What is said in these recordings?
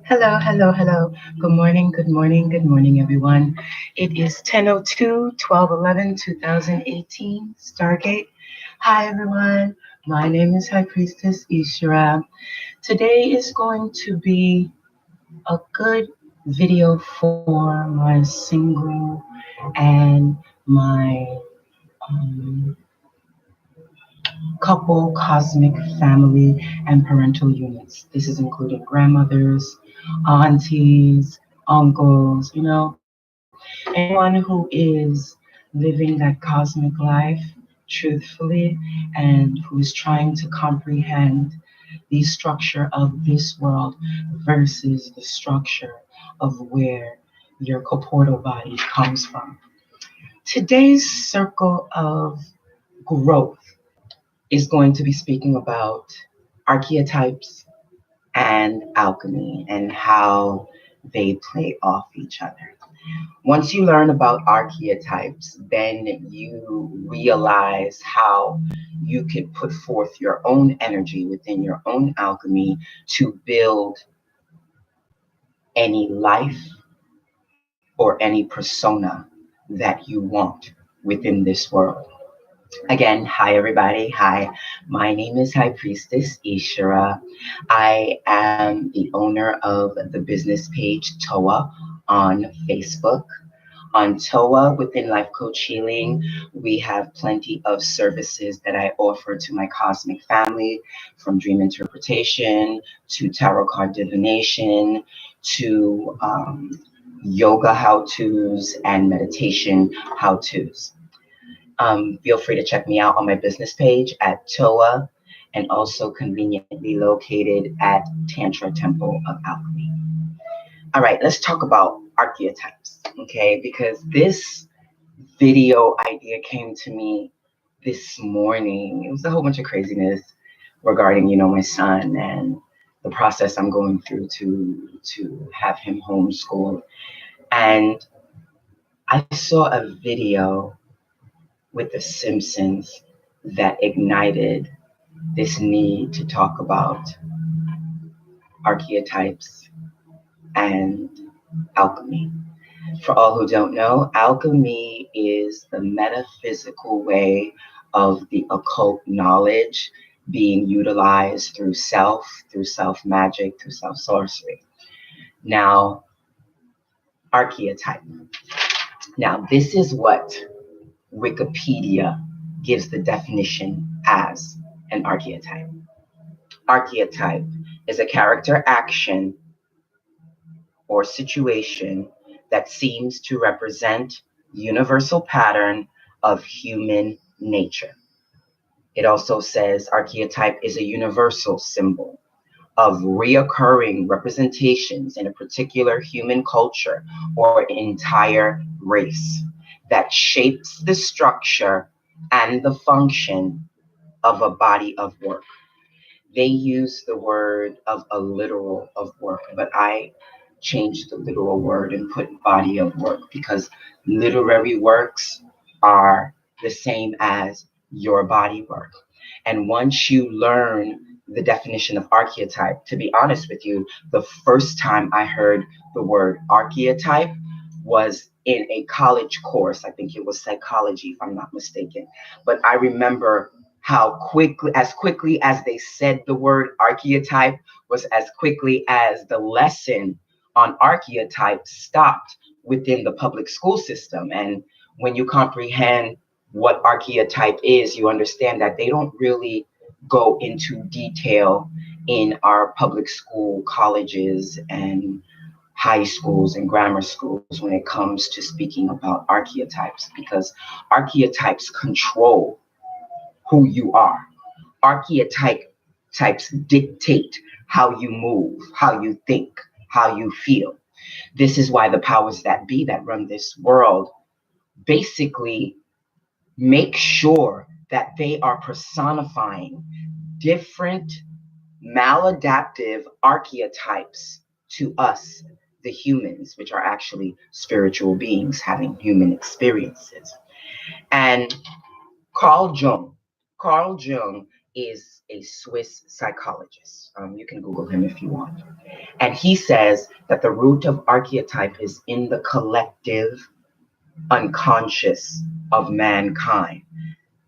Hello, hello, hello. Good morning, good morning, good morning, everyone. It is 10:02, 12/11, 2018, Stargate. Hi, everyone. My name is High Priestess Ishira. Today is going to be a good video for my single and my um, couple, cosmic family, and parental units. This is including grandmothers, aunties, uncles, anyone who is living that cosmic life truthfully and who is trying to comprehend the structure of this world versus the structure of where your corporeal body comes from. Today's circle of growth is going to be speaking about archetypes and alchemy and how they play off each other. Once you learn about archetypes, then you realize how you can put forth your own energy within your own alchemy to build any life or any persona that you want within this world. Again, hi everybody. Hi, my name is High Priestess Ishira. I am the owner of the business page TOA on Facebook. On TOA within Life Coach Healing, we have plenty of services that I offer to my cosmic family, from dream interpretation to tarot card divination to yoga how to's and meditation how to's. Feel free to check me out on my business page at TOA and also conveniently located at Tantra Temple of Alchemy. All right, let's talk about archetypes, okay? Because this video idea came to me this morning. It was a whole bunch of craziness regarding, my son and the process I'm going through to have him homeschooled. And I saw a video with The Simpsons that ignited this need to talk about archetypes and alchemy. For all who don't know, alchemy is the metaphysical way of the occult knowledge being utilized through self magic, through self sorcery. Now, archetype. Now, this is what Wikipedia gives the definition as an archetype. Archetype is a character, action, or situation that seems to represent universal pattern of human nature. It also says archetype is a universal symbol of reoccurring representations in a particular human culture or entire race that shapes the structure and the function of a body of work. They use the word of a literal of work, but I changed the literal word and put body of work because literary works are the same as your body work. And once you learn the definition of archetype, to be honest with you, the first time I heard the word archetype was in a college course. I think it was psychology, if I'm not mistaken. But I remember how quickly as they said the word archetype was as quickly as the lesson on archetype stopped within the public school system. And when you comprehend what archetype is, you understand that they don't really go into detail in our public school, colleges, and high schools and grammar schools when it comes to speaking about archetypes, because archetypes control who you are. Archetypes dictate how you move, how you think, how you feel. This is why the powers that be that run this world basically make sure that they are personifying different maladaptive archetypes to us, the humans, which are actually spiritual beings having human experiences. And Carl Jung, Carl Jung is a Swiss psychologist. You can Google him if you want. And he says that the root of archetype is in the collective unconscious of mankind.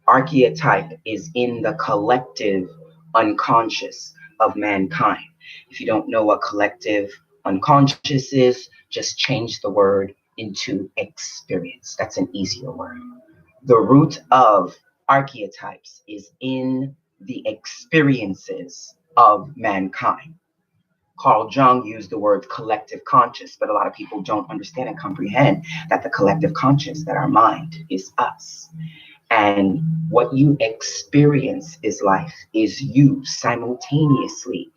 Archetype is in the collective unconscious of mankind. If you don't know what collective unconscious is, just change the word into experience. That's an easier word. The root of archetypes is in the experiences of mankind. Carl Jung used the word collective conscious, but a lot of people don't understand and comprehend that the collective conscious, that our mind is us. And what you experience is life, is you simultaneously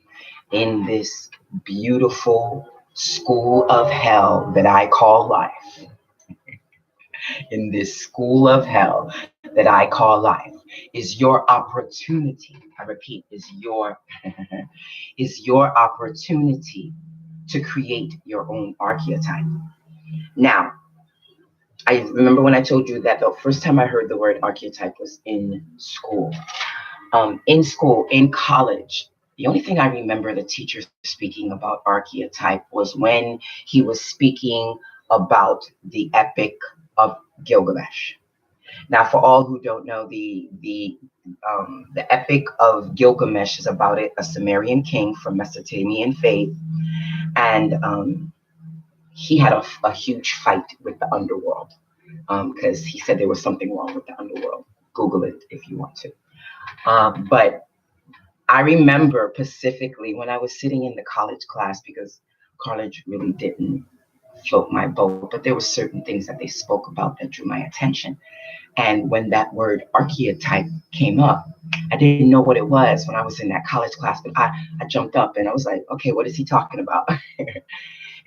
in this beautiful school of hell that I call life. In this school of hell that I call life is your opportunity. I repeat, is your opportunity to create your own archetype. Now, I remember when I told you that the first time I heard the word archetype was in school. In college, the only thing I remember the teacher speaking about archetype was when he was speaking about the epic of Gilgamesh. Now, for all who don't know, the epic of Gilgamesh is about a Sumerian king from Mesopotamian faith, and he had a huge fight with the underworld because he said there was something wrong with the underworld. Google it if you want to. But I remember specifically when I was sitting in the college class, because college really didn't float my boat, but there were certain things that they spoke about that drew my attention. And when that word archetype came up, I didn't know what it was when I was in that college class, but I jumped up and I was like, okay, what is he talking about?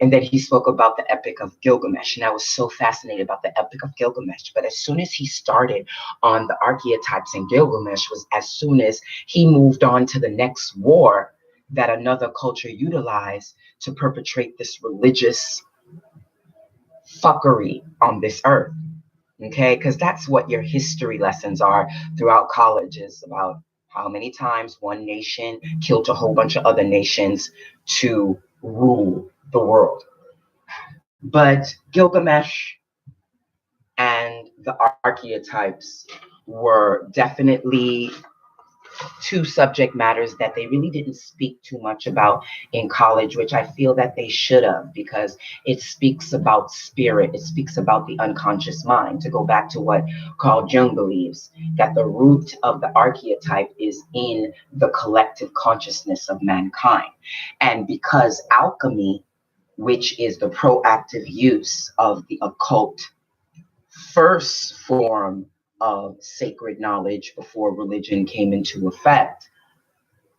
And then he spoke about the Epic of Gilgamesh. And I was so fascinated about the Epic of Gilgamesh. But as soon as he started on the archetypes in Gilgamesh was as soon as he moved on to the next war that another culture utilized to perpetrate this religious fuckery on this earth. Okay, because that's what your history lessons are throughout college, is about how many times one nation killed a whole bunch of other nations to rule the world. But Gilgamesh and the archetypes were definitely two subject matters that they really didn't speak too much about in college, which I feel that they should have, because it speaks about spirit. It speaks about the unconscious mind. To go back to what Carl Jung believes, that the root of the archetype is in the collective consciousness of mankind. And because alchemy, which is the proactive use of the occult, first form of sacred knowledge before religion came into effect,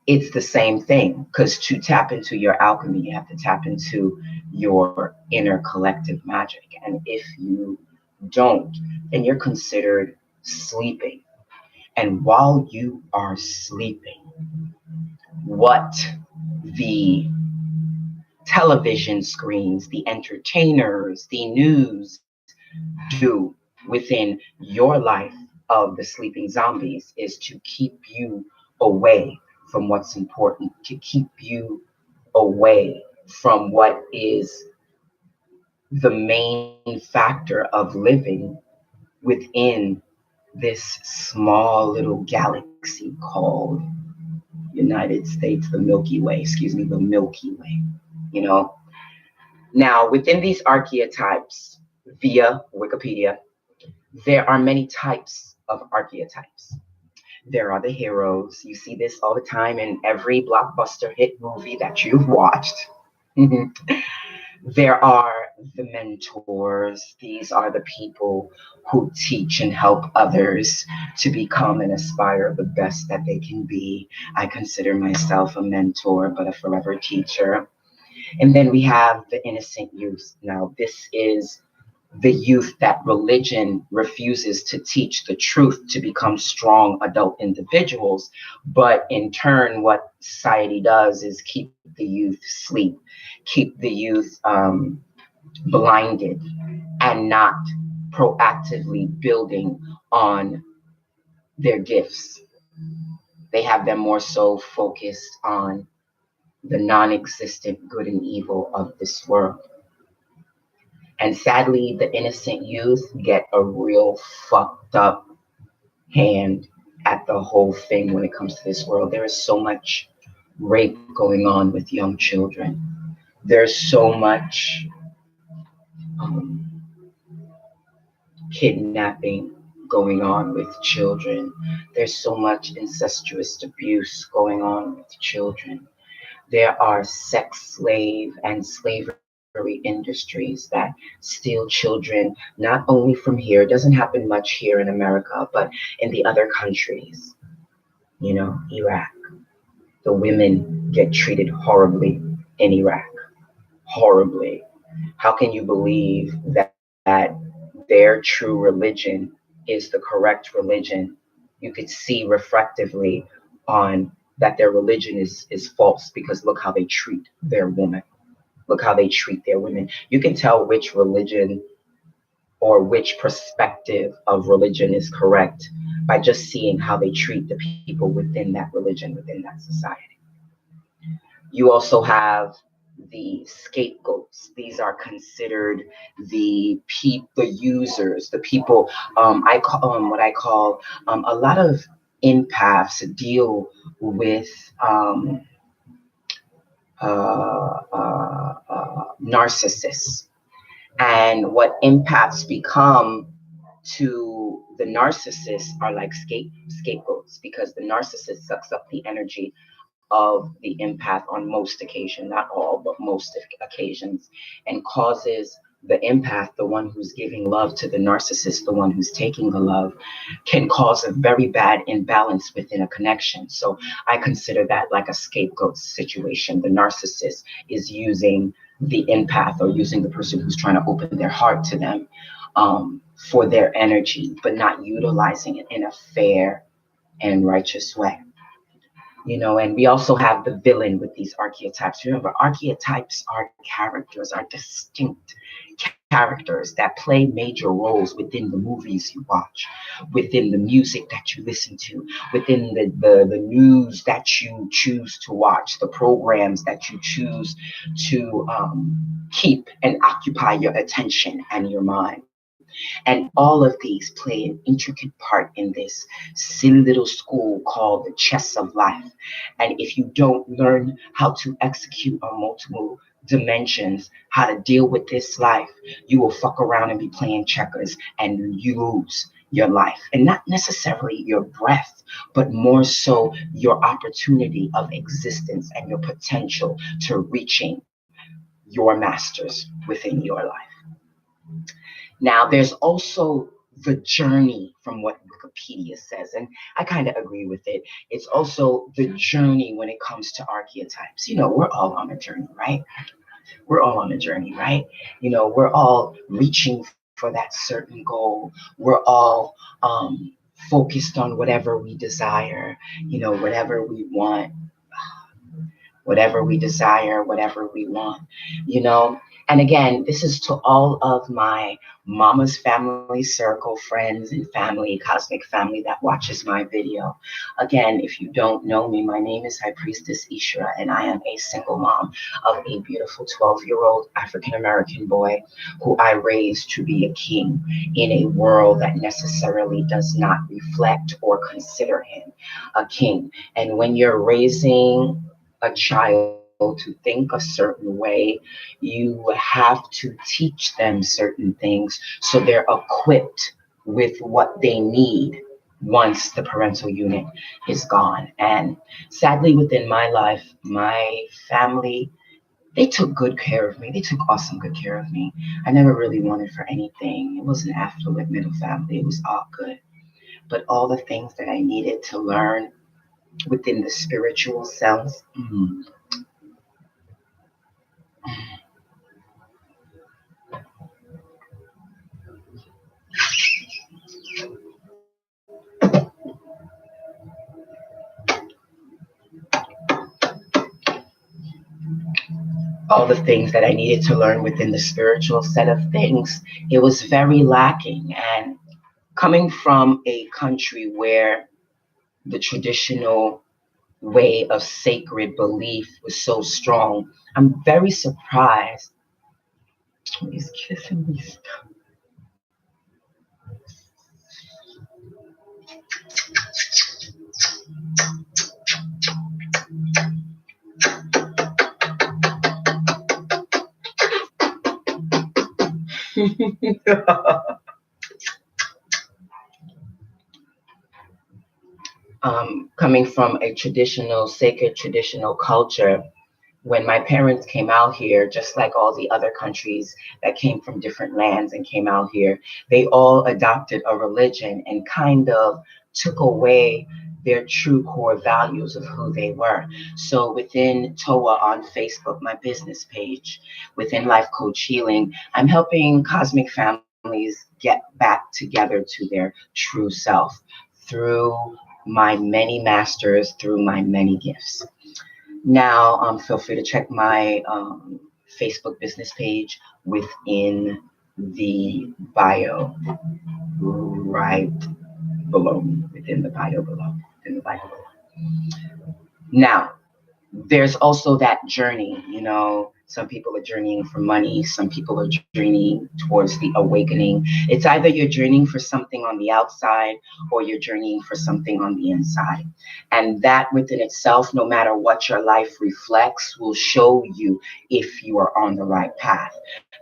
it's the same thing. Because to tap into your alchemy, you have to tap into your inner collective magic. And if you don't, then you're considered sleeping. And while you are sleeping, what the television screens, the entertainers, the news do within your life of the sleeping zombies is to keep you away from what's important, to keep you away from what is the main factor of living within this small little galaxy called United States, the Milky Way, the Milky Way, you know. Now, within these archetypes, via Wikipedia, there are many types of archetypes. There are the heroes. You see this all the time in every blockbuster hit movie that you've watched. There are the mentors. These are the people who teach and help others to become and aspire the best that they can be. I consider myself a mentor, but a forever teacher. And then we have the innocent youth. Now, this is the youth that religion refuses to teach the truth to become strong adult individuals. But in turn, what society does is keep the youth asleep, keep the youth blinded, and not proactively building on their gifts. They have them more so focused on the non-existent good and evil of this world. And sadly, the innocent youth get a real fucked up hand at the whole thing when it comes to this world. There is so much rape going on with young children. There's so much um, kidnapping going on with children. There's so much incestuous abuse going on with children. There are sex slave and slavery industries that steal children, not only from here, it doesn't happen much here in America, but in the other countries, Iraq. The women get treated horribly in Iraq. Horribly. How can you believe that their true religion is the correct religion? You could see reflectively on that their religion is false because look how they treat their woman. Look how they treat their women. You can tell which religion or which perspective of religion is correct by just seeing how they treat the people within that religion, within that society. You also have the scapegoats. These are considered the users, the people. I call what I call a lot of empaths deal with narcissists, and what empaths become to the narcissist are like scapegoats because the narcissist sucks up the energy of the empath on most occasions, not all, but most occasions, and causes the empath, the one who's giving love to the narcissist, the one who's taking the love, can cause a very bad imbalance within a connection. So I consider that like a scapegoat situation. The narcissist is using the empath or using the person who's trying to open their heart to them for their energy, but not utilizing it in a fair and righteous way. And we also have the villain with these archetypes. Remember, archetypes are characters, are distinct characters that play major roles within the movies you watch, within the music that you listen to, within the news that you choose to watch, the programs that you choose to keep and occupy your attention and your mind. And all of these play an intricate part in this silly little school called the chess of life. And if you don't learn how to execute on multiple dimensions, how to deal with this life, you will fuck around and be playing checkers and lose your life. And not necessarily your breath, but more so your opportunity of existence and your potential to reaching your masters within your life. Now, there's also the journey from what Wikipedia says, and I kind of agree with it. It's also the journey when it comes to archetypes. We're all on a journey, right? We're all on a journey, right? We're all reaching for that certain goal. We're all focused on whatever we desire, whatever we want, whatever we desire, whatever we want, you know. And again, this is to all of my mama's family circle, friends and family, cosmic family that watches my video. Again, if you don't know me, my name is High Priestess Ishra, and I am a single mom of a beautiful 12-year-old African-American boy who I raised to be a king in a world that necessarily does not reflect or consider him a king. And when you're raising a child to think a certain way, you have to teach them certain things so they're equipped with what they need once the parental unit is gone. And sadly, within my life, my family, they took good care of me. They took awesome good care of me. I never really wanted for anything. It was an affluent middle family. It was all good. But all the things that I needed to learn within the spiritual sense, all the things that I needed to learn within the spiritual set of things, it was very lacking. And coming from a country where the traditional way of sacred belief was so strong. I'm very surprised. He's kissing me. Coming from a traditional, sacred traditional culture, when my parents came out here, just like all the other countries that came from different lands and came out here, they all adopted a religion and kind of took away their true core values of who they were. So within TOA on Facebook, my business page, within Life Coach Healing, I'm helping cosmic families get back together to their true self through my many masters, through my many gifts. Now, feel free to check my Facebook business page within the bio, right below me, within the bio below, in the bio below. Now, there's also that journey, you know, some people are journeying for money, some people are journeying towards the awakening. It's either you're journeying for something on the outside or you're journeying for something on the inside. And that within itself, no matter what your life reflects, will show you if you are on the right path.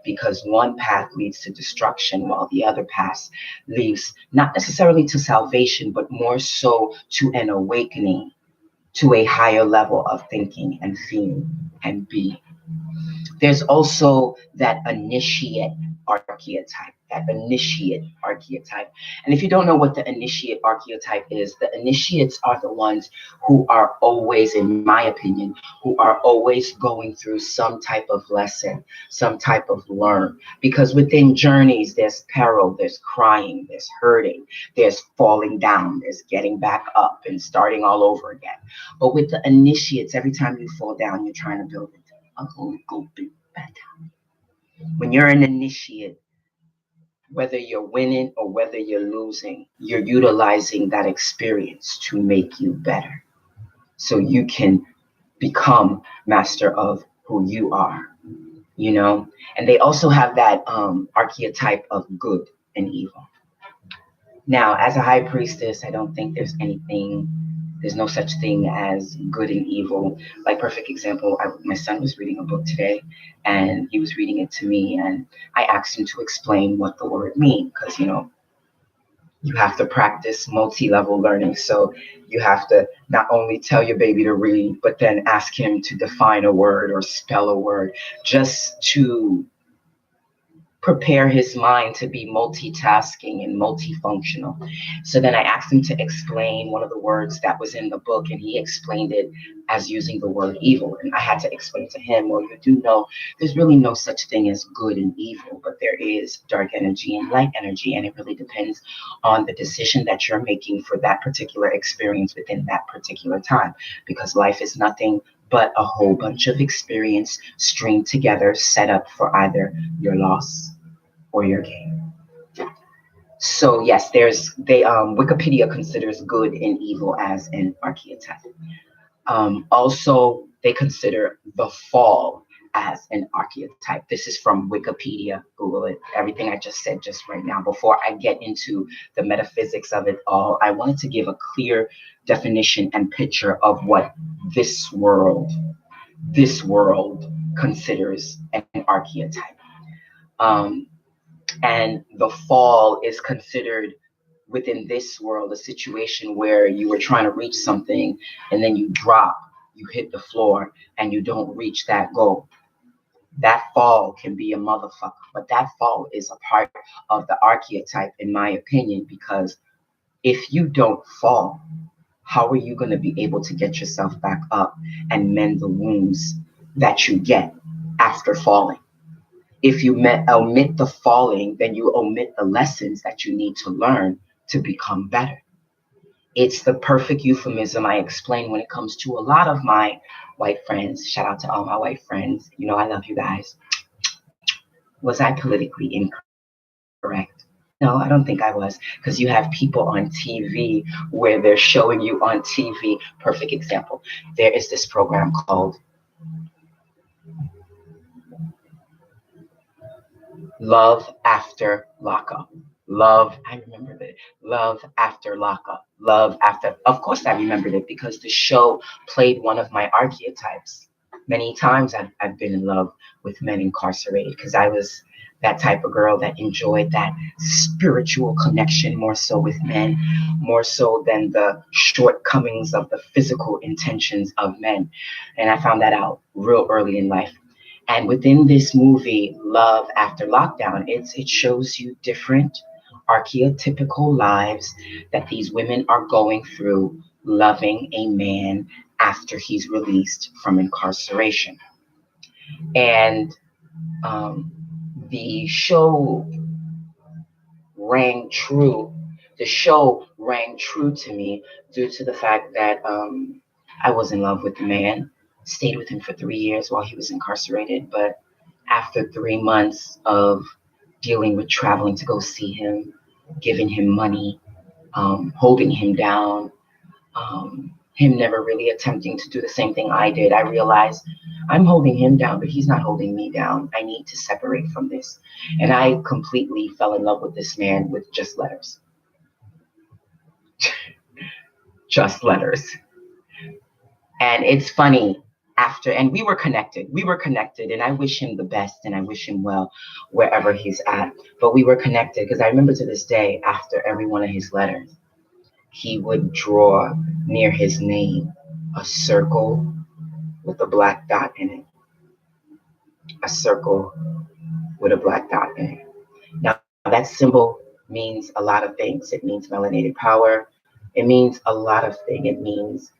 Because one path leads to destruction while the other path leads not necessarily to salvation, but more so to an awakening, to a higher level of thinking and feeling and being. There's also that initiate archetype, And if you don't know what the initiate archetype is, the initiates are the ones who are always, in my opinion, who are always going through some type of lesson, some type of learn. Because within journeys, there's peril, there's crying, there's hurting, there's falling down, there's getting back up and starting all over again. But with the initiates, every time you fall down, you're trying to build it. I'm going to go big better. When you're an initiate, whether you're winning or whether you're losing, you're utilizing that experience to make you better. So you can become master of who you are, you know? And they also have that archetype of good and evil. Now, as a high priestess, I don't think there's no such thing as good and evil. Like, perfect example, my son was reading a book today, and he was reading it to me, and I asked him to explain what the word means, because, you know, you have to practice multi-level learning. So you have to not only tell your baby to read, but then ask him to define a word or spell a word, just to prepare his mind to be multitasking and multifunctional. So then I asked him to explain one of the words that was in the book, and he explained it as using the word evil. And I had to explain to him, well, you do know there's really no such thing as good and evil, but there is dark energy and light energy, and it really depends on the decision that you're making for that particular experience within that particular time, because life is nothing but a whole bunch of experience stringed together, set up for either your loss or your gain. So yes, Wikipedia considers good and evil as an archetype. Also, they consider the fall as an archetype. This is from Wikipedia. Google it. Everything I just said just right now. Before I get into the metaphysics of it all, I wanted to give a clear definition and picture of what this world considers an archetype. And the fall is considered within this world a situation where you were trying to reach something and then you drop, you hit the floor, and you don't reach that goal. That fall can be a motherfucker, but that fall is a part of the archetype, in my opinion, because if you don't fall, how are you going to be able to get yourself back up and mend the wounds that you get after falling? If you omit the falling, then you omit the lessons that you need to learn to become better. It's the perfect euphemism I explain when it comes to a lot of my white friends. Shout out to all my white friends. You know, I love you guys. Was I politically incorrect? No, I don't think I was, because you have people on TV where they're showing you on TV. Perfect example. There is this program called Love After Lockup. Love, I remember that. Love After Lockup. Love After. Of course, I remembered it because the show played one of my archetypes. Many times I've been in love with men incarcerated because I was that type of girl that enjoyed that spiritual connection more so with men, more so than the shortcomings of the physical intentions of men. And I found that out real early in life. And within this movie, Love After Lockdown, it shows you different archetypical lives that these women are going through loving a man after he's released from incarceration. And um, the show rang true. The show rang true to me due to the fact that I was in love with the man, stayed with him for 3 years while he was incarcerated, but after 3 months of dealing with traveling to go see him, giving him money, holding him down, him never really attempting to do the same thing I did, I realized I'm holding him down, but he's not holding me down. I need to separate from this. And I completely fell in love with this man with just letters. Just letters. And it's funny after, and we were connected, and I wish him the best and I wish him well wherever he's at. But we were connected because I remember to this day, after every one of his letters, he would draw near his name a circle with a black dot in it. A circle with a black dot in it. Now, that symbol means a lot of things. It means melanated power. It means a lot of things. It means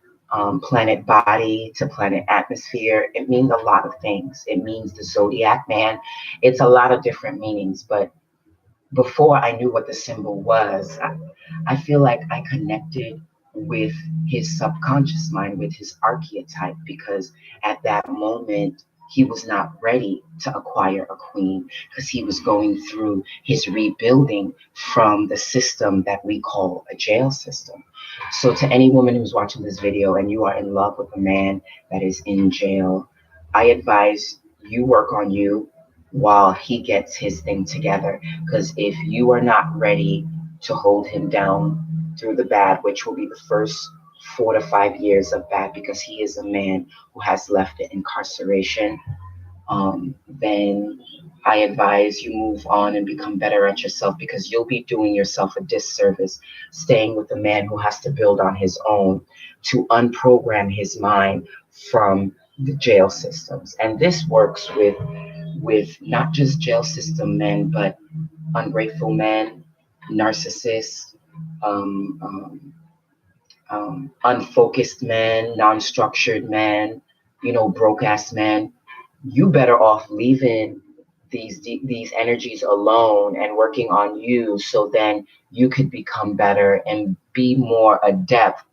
planet body to planet atmosphere. It means a lot of things. It means the zodiac man. It's a lot of different meanings. But before I knew what the symbol was, I feel like I connected with his subconscious mind, with his archetype, because at that moment, he was not ready to acquire a queen because he was going through his rebuilding from the system that we call a jail system. So, to any woman who's watching this video and you are in love with a man that is in jail, I advise you work on you while he gets his thing together. Because if you are not ready to hold him down through the bad, which will be the first 4 to 5 years of bad, because he is a man who has left the incarceration, then I advise you move on and become better at yourself, because you'll be doing yourself a disservice staying with a man who has to build on his own to unprogram his mind from the jail systems. And this works with not just jail system men, but ungrateful men, narcissists, um, um, unfocused men, non-structured men, broke ass men. You better off leaving these energies alone and working on you, so then you could become better and be more adept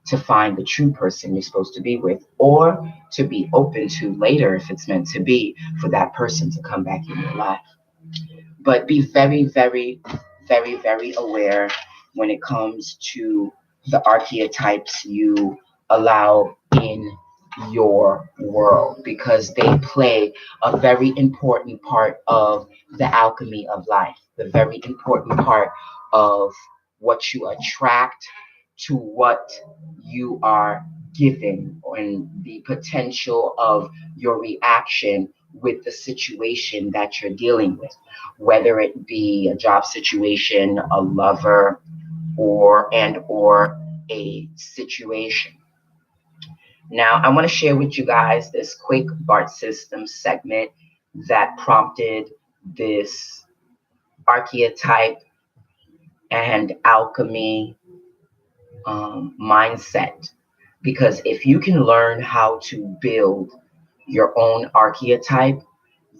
to find the true person you're supposed to be with, or to be open to later if it's meant to be for that person to come back in your life. But be very, very, very, very aware when it comes to the archetypes you allow in your world, because they play a very important part of the alchemy of life, the very important part of what you attract to what you are given, and the potential of your reaction with the situation that you're dealing with, whether it be a job situation, a lover, or a situation. Now, I want to share with you guys this quick BART system segment that prompted this archetype and alchemy mindset. Because if you can learn how to build your own archetype,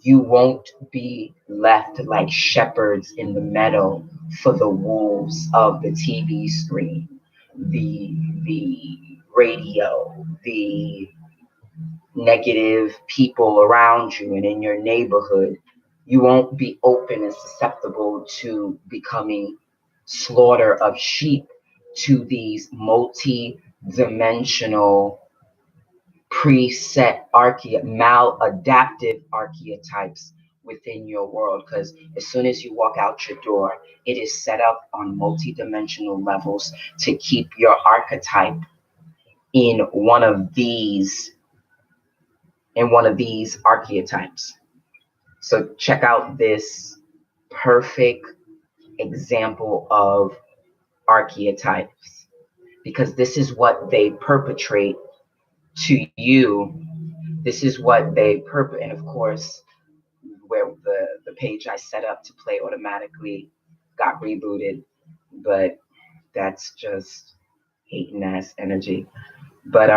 you won't be left like shepherds in the meadow for the wolves of the TV screen, the radio, the negative people around you and in your neighborhood You won't be open and susceptible to becoming slaughter of sheep to these multi-dimensional preset maladaptive archetypes within your world, because as soon as you walk out your door, it is set up on multi-dimensional levels to keep your archetype in one of these archetypes. So check out this perfect example of archetypes, because this is what they perpetrate to you. This is what they perpetrate. And of course, where the page I set up to play automatically got rebooted, but that's just hating ass energy. But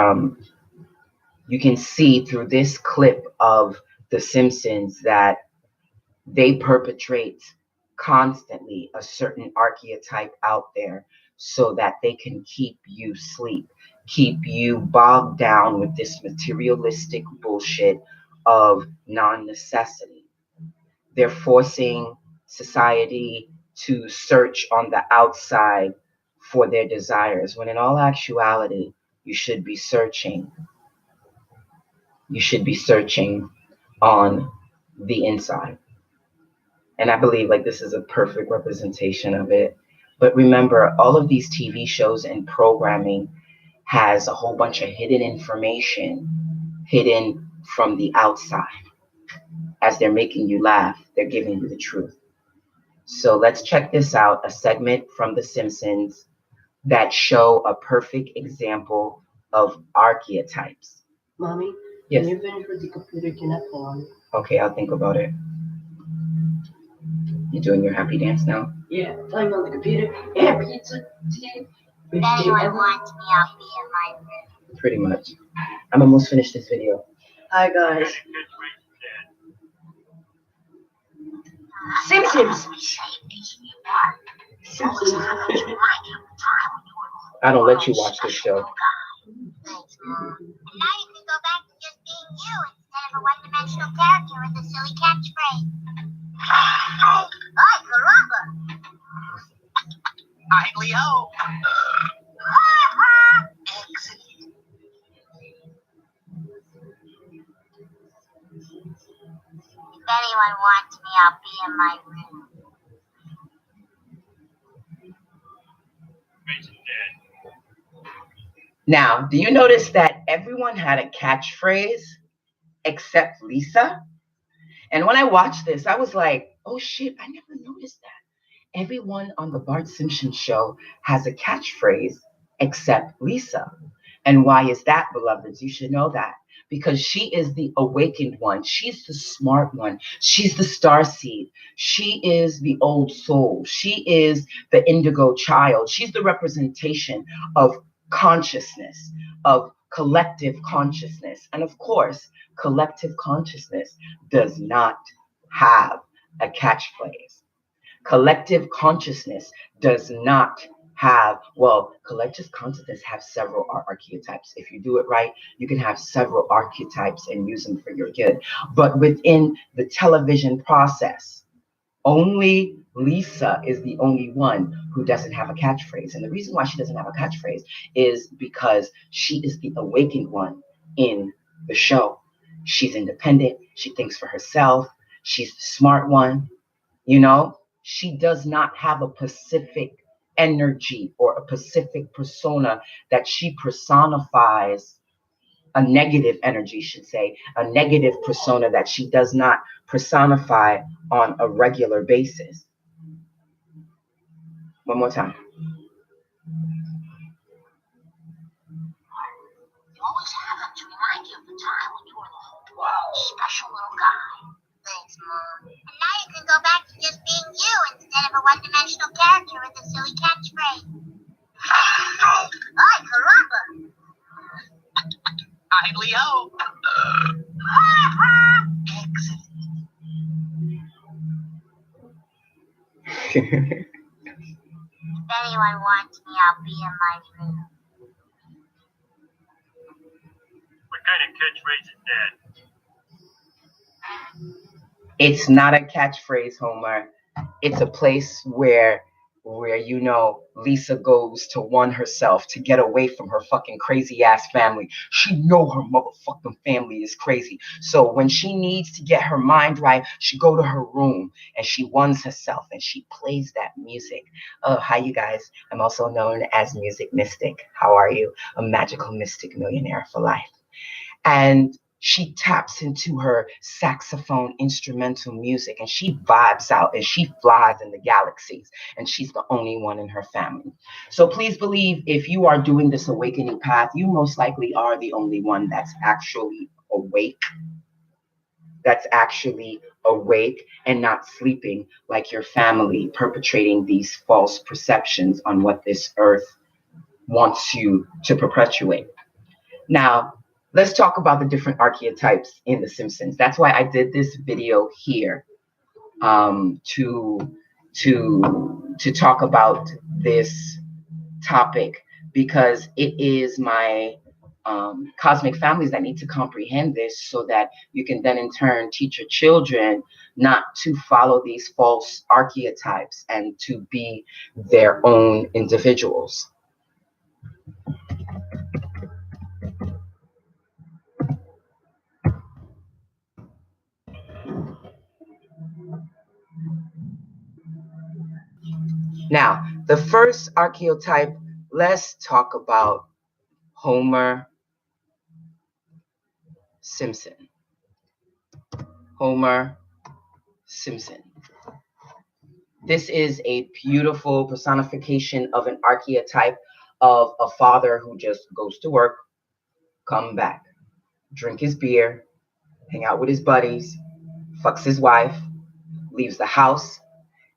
you can see through this clip of The Simpsons that they perpetrate constantly a certain archetype out there so that they can keep you asleep, keep you bogged down with this materialistic bullshit of non-necessity. They're forcing society to search on the outside for their desires, when in all actuality, you should be searching. You should be searching on the inside. And I believe like this is a perfect representation of it. But remember, all of these TV shows and programming has a whole bunch of hidden information hidden from the outside. As they're making you laugh, they're giving you the truth. So let's check this out, a segment from The Simpsons that show a perfect example of archetypes. Mommy, yes. When you finish with the computer, can I pull on it? Okay, I'll think about it. You doing your happy dance now? Yeah, playing on the computer and pizza today. If anyone wants me, I'll be in my room. Pretty much. I'm almost finished this video. Hi guys. Simpsons. I don't let you watch this show. Thanks, Mom. And now you can go back to just being you instead of a one-dimensional character with a silly catchphrase. Ay, caramba! Hi, Leo. Excellent. If anyone wants me, I'll be in my room. Now, do you notice that everyone had a catchphrase except Lisa? And when I watched this, I was like, oh shit, I never noticed that. Everyone on the Bart Simpson show has a catchphrase except Lisa. And why is that, beloveds? You should know that. Because she is the awakened one. She's the smart one. She's the starseed. She is the old soul. She is the indigo child. She's the representation of consciousness, of collective consciousness. And of course, collective consciousness does not have a catchphrase. Collective consciousness does not have, well, collective consciousness have several archetypes. If you do it right, you can have several archetypes and use them for your good. But within the television process, only Lisa is the only one who doesn't have a catchphrase. And the reason why she doesn't have a catchphrase is because she is the awakened one in the show. She's independent. She thinks for herself. She's the smart one. You know, she does not have a specific energy or a specific persona that she personifies, a negative energy, should say, a negative persona that she does not personify on a regular basis. One more time. You always have that to remind you of the time when you were the whole world's special little guy. Thanks, Mom. And now you can go back to just being you instead of a one-dimensional character with a silly catchphrase. Ay, caramba! Hi, Leo. Excellent. If anyone wants me, I'll be in my room. What kind of catchphrase is that? It's not a catchphrase, Homer. It's a place where you know Lisa goes to one herself to get away from her fucking crazy ass family. She know her motherfucking family is crazy. So when she needs to get her mind right, she go to her room and she ones herself and she plays that music. Oh, hi you guys. I'm also known as Music Mystic. How are you? A magical mystic millionaire for life. And she taps into her saxophone instrumental music and she vibes out and she flies in the galaxies, and she's the only one in her family. So please believe, if you are doing this awakening path, you most likely are the only one that's actually awake, and not sleeping like your family, perpetrating these false perceptions on what this earth wants you to perpetuate. Now, let's talk about the different archetypes in The Simpsons. That's why I did this video here, to talk about this topic, because it is my cosmic families that need to comprehend this, so that you can then in turn teach your children not to follow these false archetypes and to be their own individuals. Now, the first archetype, let's talk about Homer Simpson. Homer Simpson. This is a beautiful personification of an archetype of a father who just goes to work, come back, drink his beer, hang out with his buddies, fucks his wife, leaves the house,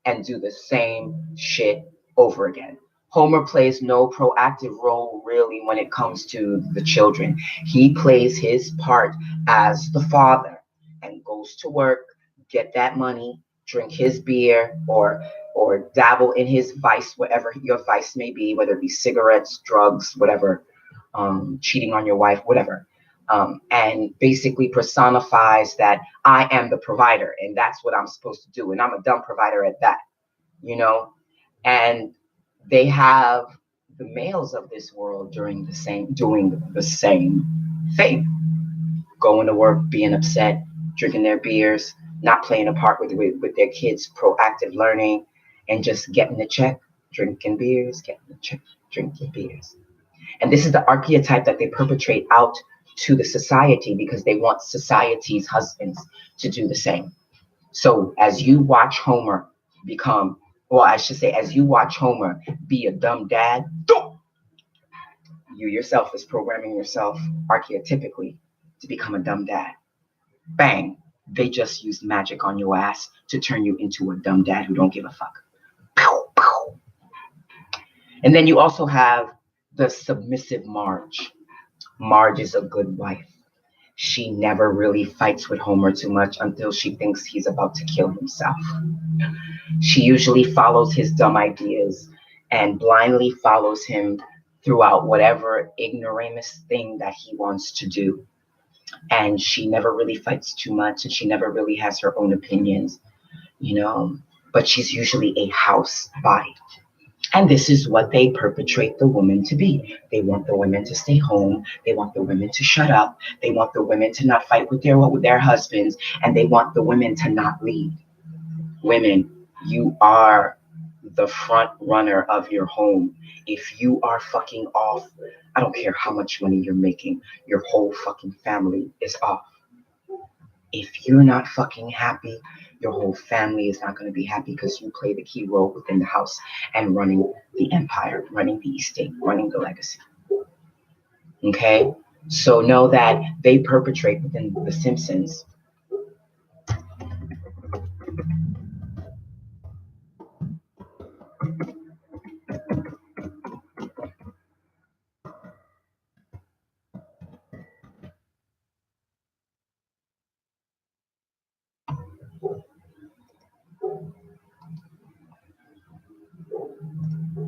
and do the same shit over again. Homer plays no proactive role really when it comes to the children. He plays his part as the father and goes to work, get that money, drink his beer, or dabble in his vice, whatever your vice may be, whether it be cigarettes, drugs, whatever, cheating on your wife, whatever. And basically personifies that I am the provider and that's what I'm supposed to do. And I'm a dumb provider at that, you know? And they have the males of this world doing the same thing, going to work, being upset, drinking their beers, not playing a part with their kids, proactive learning, and just getting the check, drinking beers, getting the check, drinking beers. And this is the archetype that they perpetrate out to the society because they want society's husbands to do the same. So as you watch Homer become, well, I should say, as you watch Homer be a dumb dad, you yourself is programming yourself archetypically to become a dumb dad. Bang. They just used magic on your ass to turn you into a dumb dad who don't give a fuck. Pow, pow. And then you also have the submissive Marge. Marge is a good wife. She never really fights with Homer too much until she thinks he's about to kill himself. She usually follows his dumb ideas and blindly follows him throughout whatever ignoramus thing that he wants to do. And she never really fights too much, and she never really has her own opinions, you know, but she's usually a house body. And this is what they perpetrate the woman to be. They want the women to stay home. They want the women to shut up. They want the women to not fight with their husbands. And they want the women to not lead. Women, you are the front runner of your home. If you are fucking off, I don't care how much money you're making, your whole fucking family is off. If you're not fucking happy, your whole family is not going to be happy because you play the key role within the house and running the empire, running the estate, running the legacy. Okay? So know that they perpetrate within The Simpsons.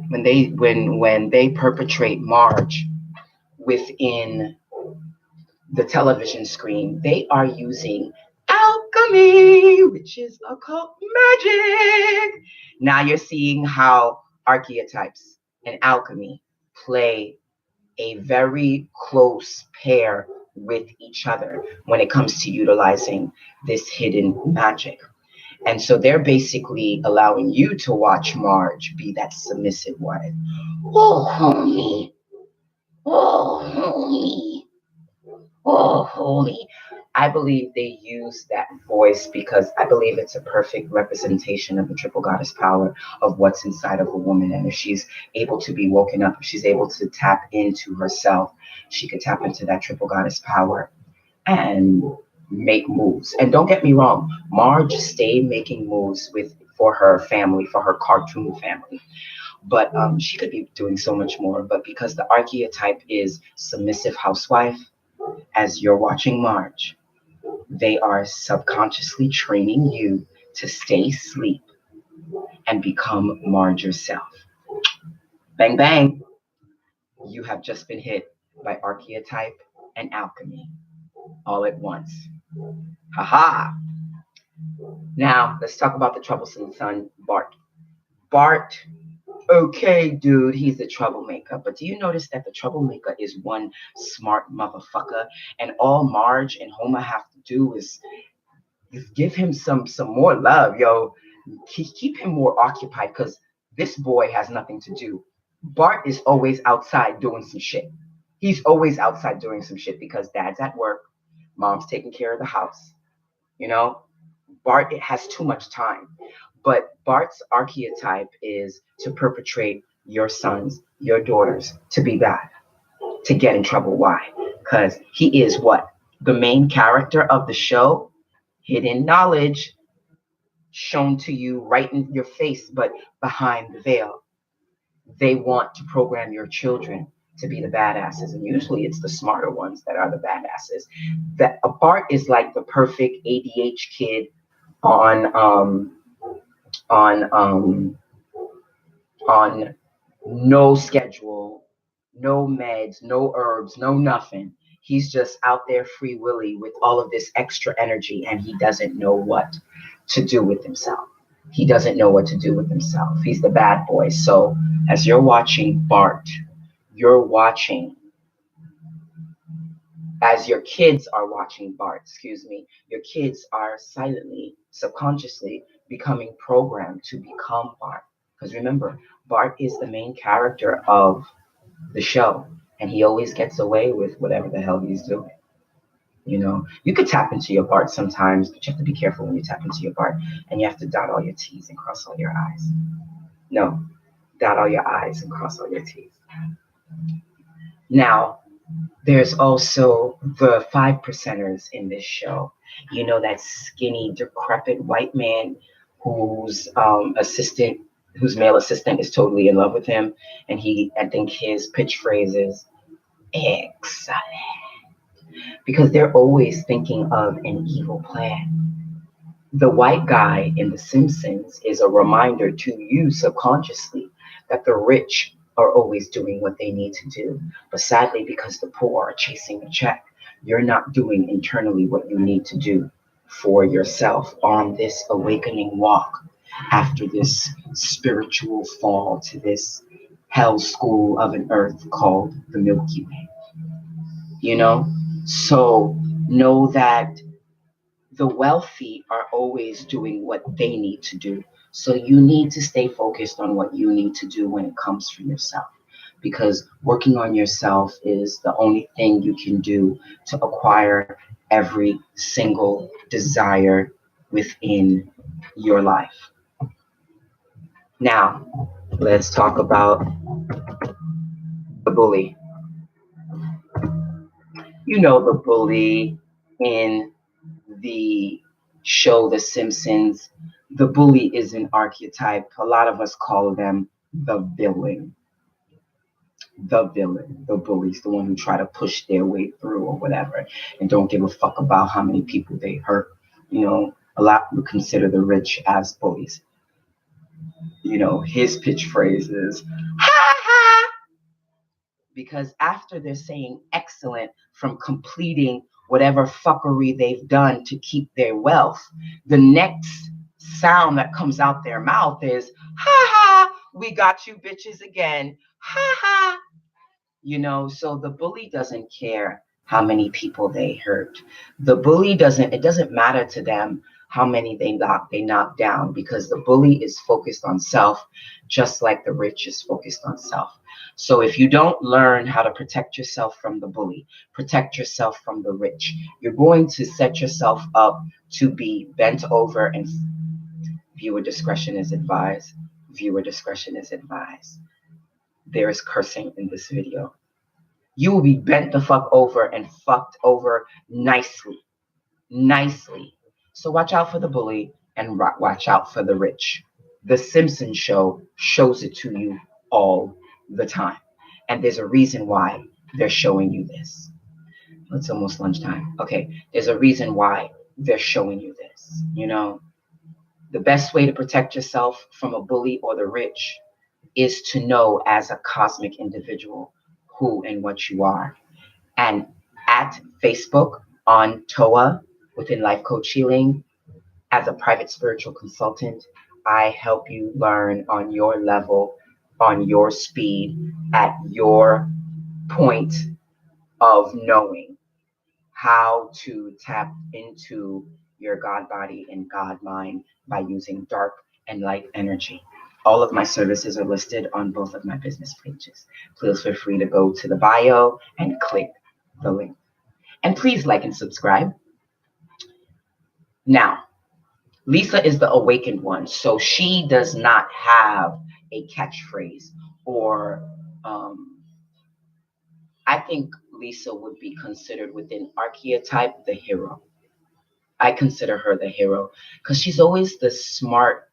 When they perpetrate Marge within the television screen, they are using alchemy. alchemy, which is occult magic. Now you're seeing how archetypes and alchemy play a very close pair with each other when it comes to utilizing this hidden magic. And so they're basically allowing you to watch Marge be that submissive one. Oh, homie. Oh, homie. Oh, homie. I believe they use that voice because I believe it's a perfect representation of the triple goddess power of what's inside of a woman. And if she's able to be woken up, if she's able to tap into herself, she could tap into that triple goddess power and make moves. And don't get me wrong, Marge stayed making moves with for her family, for her cartoon family. But she could be doing so much more. But because the archetype is submissive housewife, as you're watching Marge, they are subconsciously training you to stay asleep and become Marge yourself. Bang, bang. You have just been hit by archetype and alchemy all at once. Haha. Now, let's talk about the troublesome son, Bart. Bart, okay, dude, he's the troublemaker. But do you notice that the troublemaker is one smart motherfucker? And all Marge and Homer have to do is give him some more love, yo. Keep him more occupied because this boy has nothing to do. Bart is always outside doing some shit. He's always outside doing some shit because dad's at work, mom's taking care of the house. You know, Bart it has too much time. But Bart's archetype is to perpetrate your sons, your daughters, to be bad, to get in trouble. Why? Because he is what? The main character of the show, hidden knowledge shown to you right in your face, but behind the veil. They want to program your children to be the badasses, and usually it's the smarter ones that are the badasses. That a Bart is like the perfect ADH kid on on um on no schedule, no meds, no herbs, no nothing. He's just out there free willy with all of this extra energy and he doesn't know what to do with himself. He doesn't know what to do with himself. He's the bad boy. So as you're watching Bart, you're watching as your kids are watching Bart, excuse me, your kids are silently, subconsciously becoming programmed to become Bart. Because remember, Bart is the main character of the show, and he always gets away with whatever the hell he's doing. You know, you could tap into your Bart sometimes, but you have to be careful when you tap into your Bart, and you have to dot all your T's and cross all your I's. No, dot all your I's and cross all your T's. Now, there's also the 5%ers in this show. You know, that skinny, decrepit white man whose assistant, whose male assistant is totally in love with him. And I think his pitch phrase is excellent. Because they're always thinking of an evil plan. The white guy in The Simpsons is a reminder to you subconsciously that the rich are always doing what they need to do. But sadly, because the poor are chasing a check, you're not doing internally what you need to do for yourself on this awakening walk after this spiritual fall to this hell school of an earth called the Milky Way. You know? So know that the wealthy are always doing what they need to do. So you need to stay focused on what you need to do when it comes for yourself. Because working on yourself is the only thing you can do to acquire every single desire within your life. Now, let's talk about the bully. You know the bully in the show The Simpsons. The bully is an archetype. A lot of us call them the villain. The villain, the bullies, the one who try to push their way through or whatever and don't give a fuck about how many people they hurt. You know, a lot would consider the rich as bullies. You know, his pitch phrase is, ha ha! Because after they're saying excellent from completing whatever fuckery they've done to keep their wealth, the next sound that comes out their mouth is, ha ha, we got you bitches again. Ha ha. So the bully doesn't care how many people they hurt. The bully doesn't, it doesn't matter to them how many they knock down, because the bully is focused on self, just like the rich is focused on self. So if you don't learn how to protect yourself from the bully, protect yourself from the rich, you're going to set yourself up to be bent over, and viewer discretion is advised. Viewer discretion is advised. There is cursing in this video. You will be bent the fuck over and fucked over nicely. Nicely. So watch out for the bully and watch out for the rich. The Simpsons show shows it to you all the time. And there's a reason why they're showing you this. It's almost lunchtime. Okay, there's a reason why they're showing you this. The best way to protect yourself from a bully or the rich is to know as a cosmic individual who and what you are. And at Facebook, on TOA, within Life Coach Healing, as a private spiritual consultant, I help you learn on your level, on your speed, at your point of knowing how to tap into your God body and God mind by using dark and light energy. All of my services are listed on both of my business pages. Please feel free to go to the bio and click the link. And please like and subscribe. Now, Lisa is the awakened one, so she does not have a catchphrase, or I think Lisa would be considered within archetype the hero. I consider her the hero because she's always the smart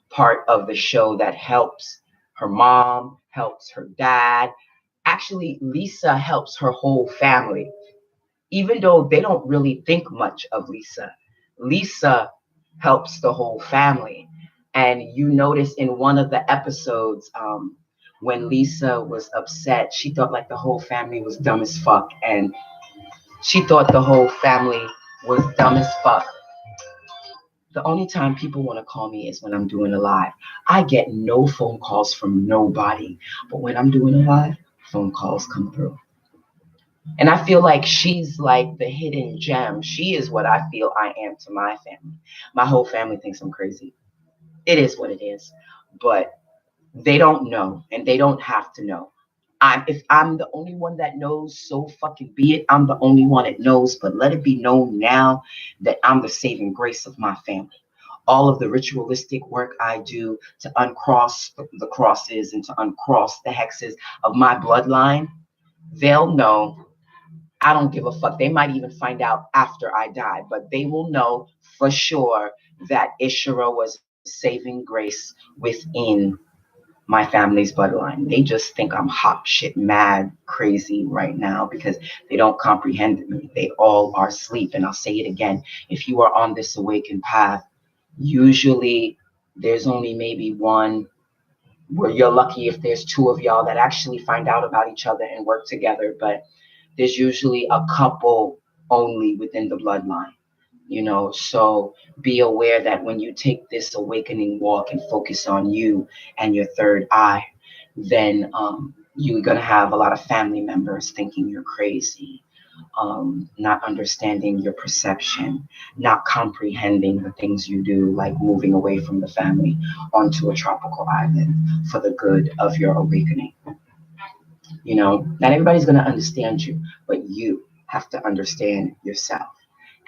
part of the show that helps her mom, helps her dad. Actually, Lisa helps her whole family, even though they don't really think much of Lisa. Lisa helps the whole family. And you notice in one of the episodes, when Lisa was upset, she thought like the whole family was dumb as fuck. And she thought the whole family was dumb as fuck. The only time people want to call me is when I'm doing a live. I get no phone calls from nobody. But when I'm doing a live, phone calls come through. And I feel like she's like the hidden gem. She is what I feel I am to my family. My whole family thinks I'm crazy. It is what it is. But they don't know, and they don't have to know. If I'm the only one that knows, so fucking be it. I'm the only one that knows, but let it be known now that I'm the saving grace of my family. All of the ritualistic work I do to uncross the crosses and to uncross the hexes of my bloodline, they'll know. I don't give a fuck. They might even find out after I die, but they will know for sure that Ishara was a saving grace within my family's bloodline. They just think I'm hot shit mad crazy right now because they don't comprehend me. They all are asleep. And I'll say it again. If you are on this awakened path, usually there's only maybe one, where you're lucky if there's two of y'all that actually find out about each other and work together. But there's usually a couple only within the bloodline. So be aware that when you take this awakening walk and focus on you and your third eye, then you're going to have a lot of family members thinking you're crazy, not understanding your perception, not comprehending the things you do, like moving away from the family onto a tropical island for the good of your awakening. Not everybody's going to understand you, but you have to understand yourself.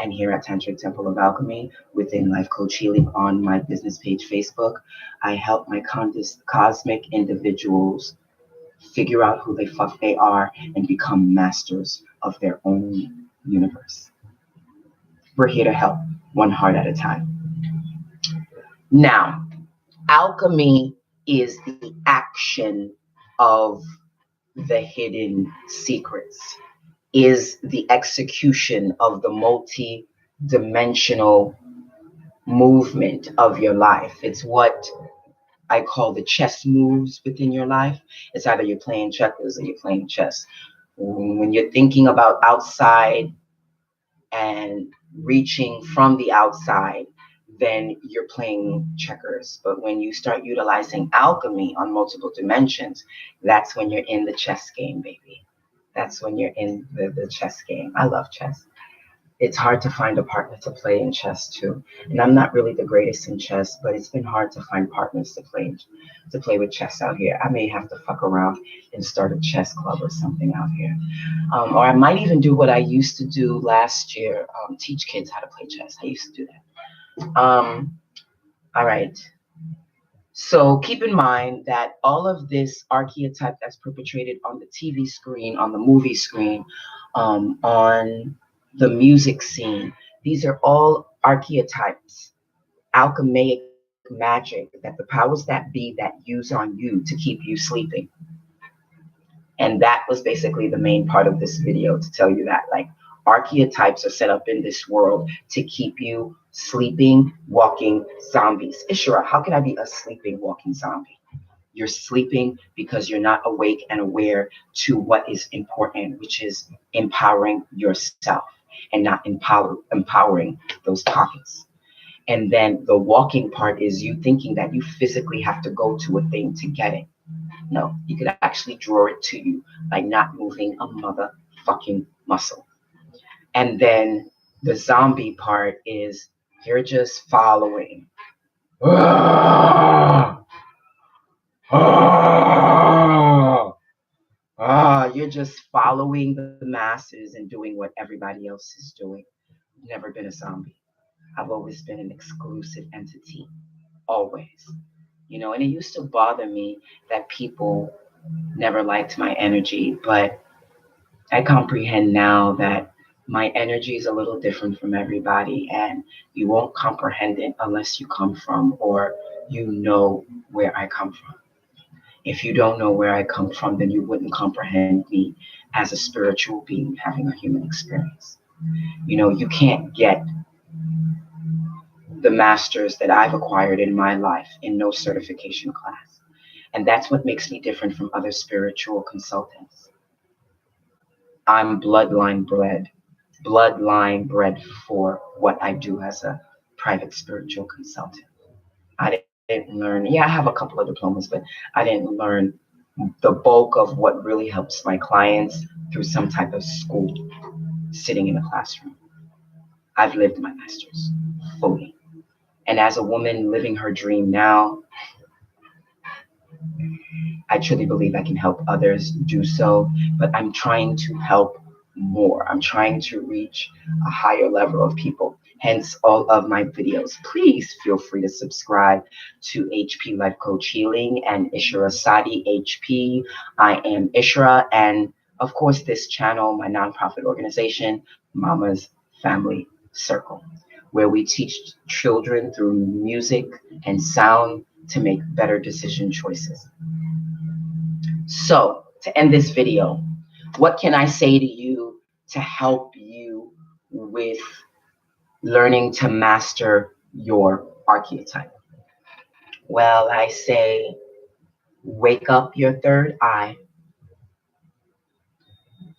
And here at Tantric Temple of Alchemy, within Life Coach Healing on my business page, Facebook, I help my cosmic individuals figure out who the fuck they are and become masters of their own universe. We're here to help, one heart at a time. Now, alchemy is the action of the hidden secrets, is the execution of the multi-dimensional movement of your life. It's what I call the chess moves within your life. It's either you're playing checkers or you're playing chess. When you're thinking about outside and reaching from the outside, then you're playing checkers. But when you start utilizing alchemy on multiple dimensions, that's when you're in the chess game, baby. That's when you're in the chess game. I love chess. It's hard to find a partner to play in chess too. And I'm not really the greatest in chess, but it's been hard to find partners to play with chess out here. I may have to fuck around and start a chess club or something out here. Or I might even do what I used to do last year, teach kids how to play chess. I used to do that. All right. So keep in mind that all of this archetype that's perpetrated on the TV screen, on the movie screen, on the music scene, these are all archetypes, alchemaic magic that the powers that be that use on you to keep you sleeping. And that was basically the main part of this video, to tell you that, like, archetypes are set up in this world to keep you sleeping, walking zombies. Ishra, how can I be a sleeping, walking zombie? You're sleeping because you're not awake and aware to what is important, which is empowering yourself and not empowering those pockets. And then the walking part is you thinking that you physically have to go to a thing to get it. No, you could actually draw it to you by not moving a motherfucking muscle. And then the zombie part is you're just following. You're just following the masses and doing what everybody else is doing. Never been a zombie. I've always been an exclusive entity. Always. And it used to bother me that people never liked my energy, but I comprehend now that my energy is a little different from everybody, and you won't comprehend it unless you come from, or you know where I come from. If you don't know where I come from, then you wouldn't comprehend me as a spiritual being having a human experience. You can't get the masters that I've acquired in my life in no certification class. And that's what makes me different from other spiritual consultants. I'm bloodline bred for what I do as a private spiritual consultant. I didn't learn, yeah, I have a couple of diplomas, but I didn't learn the bulk of what really helps my clients through some type of school, sitting in a classroom. I've lived my masters fully. And as a woman living her dream now, I truly believe I can help others do so, but I'm trying to help more. I'm trying to reach a higher level of people. Hence, all of my videos. Please feel free to subscribe to HP Life Coach Healing and Ishra Sadi HP. I am Ishra, and of course, this channel, my nonprofit organization, Mama's Family Circle, where we teach children through music and sound to make better decision choices. So, to end this video, what can I say to you to help you with learning to master your archetype? Well, I say, wake up your third eye,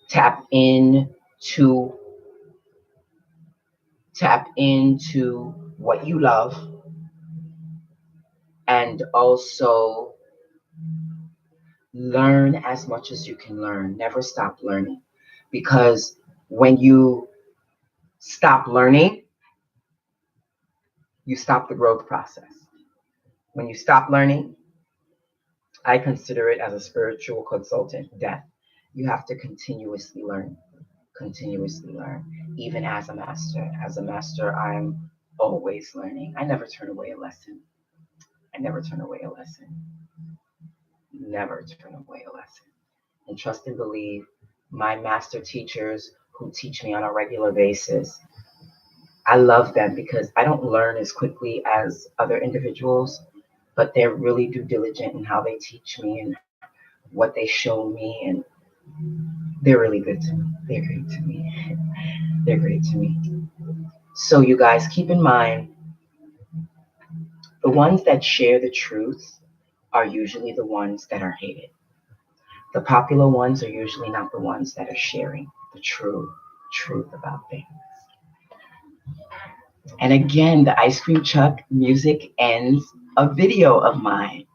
tap into what you love, and also learn as much as you can learn. Never stop learning, because when you stop learning, you stop the growth process. When you stop learning, I consider it, as a spiritual consultant, death. You have to continuously learn, even as a master. As a master, I'm always learning. I never turn away a lesson. Never turn away a lesson. And trust and believe, my master teachers who teach me on a regular basis, I love them because I don't learn as quickly as other individuals, but they're really due diligent in how they teach me and what they show me, and they're really good to me. They're great to me. They're great to me. So you guys, keep in mind, the ones that share the truth are usually the ones that are hated. The popular ones are usually not the ones that are sharing the true truth about things. And again, the ice cream truck music ends a video of mine.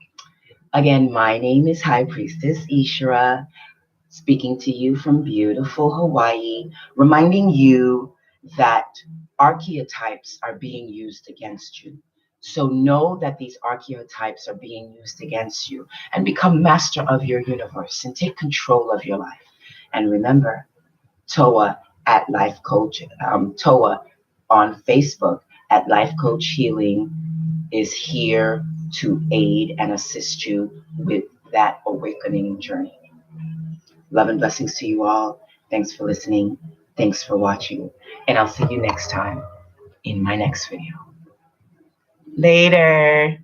Again, my name is High Priestess Ishara, speaking to you from beautiful Hawaii, reminding you that archetypes are being used against you. So know that these archetypes are being used against you and become master of your universe and take control of your life. And remember, Toa at Life Coach, Toa on Facebook at Life Coach Healing is here to aid and assist you with that awakening journey. Love and blessings to you all. Thanks for listening. Thanks for watching. And I'll see you next time in my next video. Later.